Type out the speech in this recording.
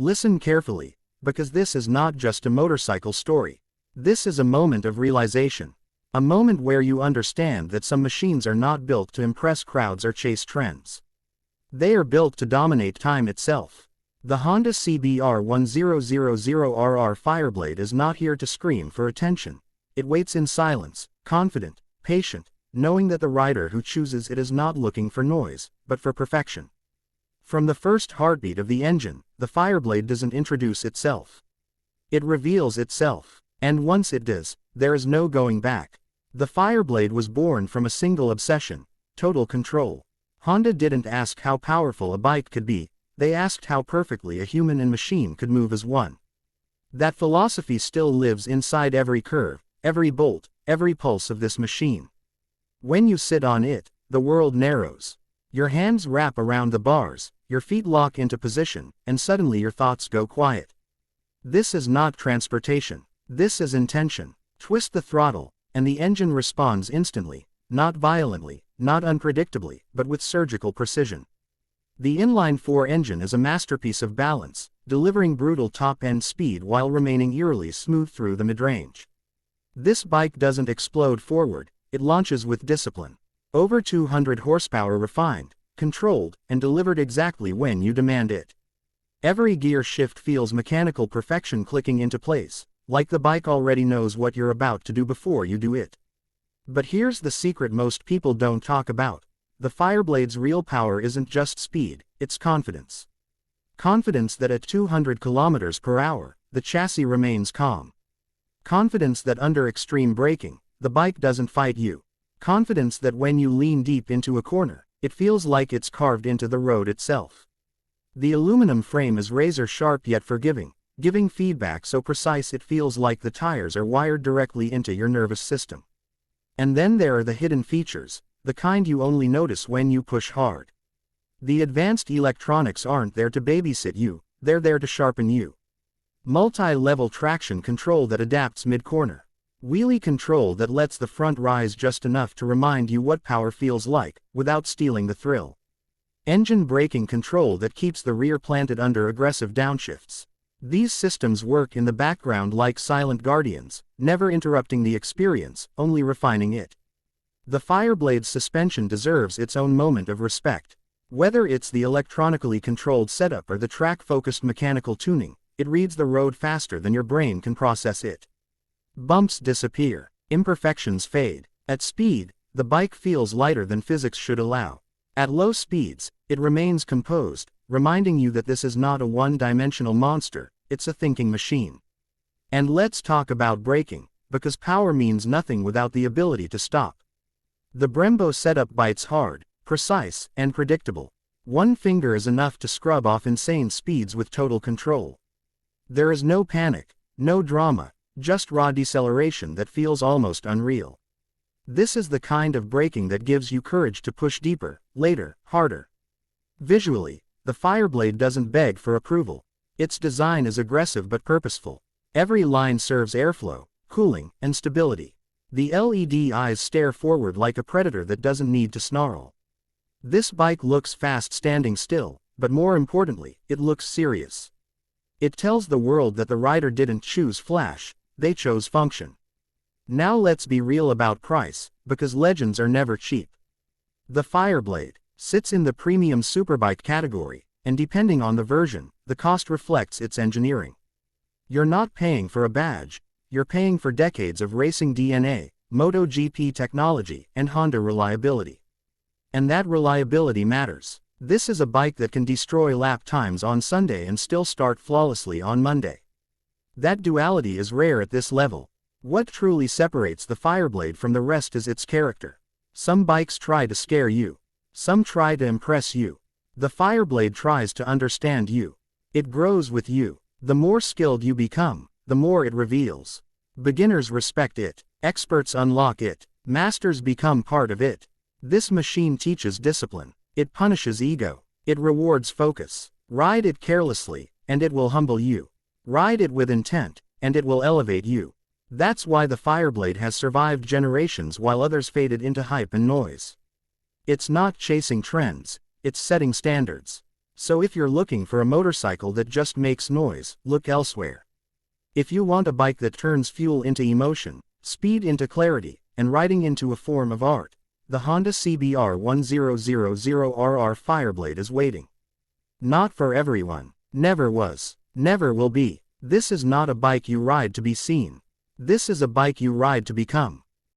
Listen carefully, because this is not just a motorcycle story. This is a moment of realization. A moment where you understand that some machines are not built to impress crowds or chase trends. They are built to dominate time itself. The Honda CBR 1000RR Fireblade is not here to scream for attention. It waits in silence, confident, patient, knowing that the rider who chooses it is not looking for noise, but for perfection. From the first heartbeat of the engine, the Fireblade doesn't introduce itself. It reveals itself. And once it does, there is no going back. The Fireblade was born from a single obsession: total control. Honda didn't ask how powerful a bike could be, they asked how perfectly a human and machine could move as one. That philosophy still lives inside every curve, every bolt, every pulse of this machine. When you sit on it, the world narrows. Your hands wrap around the bars, your feet lock into position, and suddenly your thoughts go quiet. This is not transportation. This is intention. Twist the throttle, and the engine responds instantly, not violently, not unpredictably, but with surgical precision. The inline-4 engine is a masterpiece of balance, delivering brutal top-end speed while remaining eerily smooth through the mid-range. This bike doesn't explode forward, it launches with discipline. Over 200 horsepower refined, controlled, and delivered exactly when you demand it. Every gear shift feels mechanical perfection clicking into place, like the bike already knows what you're about to do before you do it. But here's the secret most people don't talk about. The Fireblade's real power isn't just speed, it's confidence. Confidence that at 200 km per hour, the chassis remains calm. Confidence that under extreme braking, the bike doesn't fight you. Confidence that when you lean deep into a corner, it feels like it's carved into the road itself. The aluminum frame is razor sharp yet forgiving, giving feedback so precise it feels like the tires are wired directly into your nervous system. And then there are the hidden features, the kind you only notice when you push hard. The advanced electronics aren't there to babysit you, they're there to sharpen you. Multi-level traction control that adapts mid-corner. Wheelie control that lets the front rise just enough to remind you what power feels like, without stealing the thrill. Engine braking control that keeps the rear planted under aggressive downshifts. These systems work in the background like silent guardians, never interrupting the experience, only refining it. The Fireblade's suspension deserves its own moment of respect. Whether it's the electronically controlled setup or the track-focused mechanical tuning, it reads the road faster than your brain can process it. Bumps disappear. Imperfections fade. At speed, the bike feels lighter than physics should allow. At low speeds, it remains composed, reminding you that this is not a one-dimensional monster, it's a thinking machine. And let's talk about braking, because power means nothing without the ability to stop. The Brembo setup bites hard, precise, and predictable. One finger is enough to scrub off insane speeds with total control. There is no panic, no drama, just raw deceleration that feels almost unreal. This is the kind of braking that gives you courage to push deeper, later, harder. Visually, the Fireblade doesn't beg for approval. Its design is aggressive but purposeful. Every line serves airflow, cooling, and stability. The LED eyes stare forward like a predator that doesn't need to snarl. This bike looks fast standing still, but more importantly, it looks serious. It tells the world that the rider didn't choose flash, they chose function. Now let's be real about price, because legends are never cheap. The Fireblade sits in the premium superbike category, and depending on the version, the cost reflects its engineering. You're not paying for a badge, you're paying for decades of racing DNA, MotoGP technology, and Honda reliability. And that reliability matters. This is a bike that can destroy lap times on Sunday and still start flawlessly on Monday. That duality is rare at this level. What truly separates the Fireblade from the rest is its character. Some bikes try to scare you. Some try to impress you. The Fireblade tries to understand you. It grows with you. The more skilled you become, the more it reveals. Beginners respect it. Experts unlock it. Masters become part of it. This machine teaches discipline. It punishes ego. It rewards focus. Ride it carelessly, and it will humble you. Ride it with intent, and it will elevate you. That's why the Fireblade has survived generations while others faded into hype and noise. It's not chasing trends, it's setting standards. So if you're looking for a motorcycle that just makes noise, look elsewhere. If you want a bike that turns fuel into emotion, speed into clarity, and riding into a form of art, the Honda CBR 1000RR Fireblade is waiting. Not for everyone. Never was. Never will be. This is not a bike you ride to be seen. This is a bike you ride to become.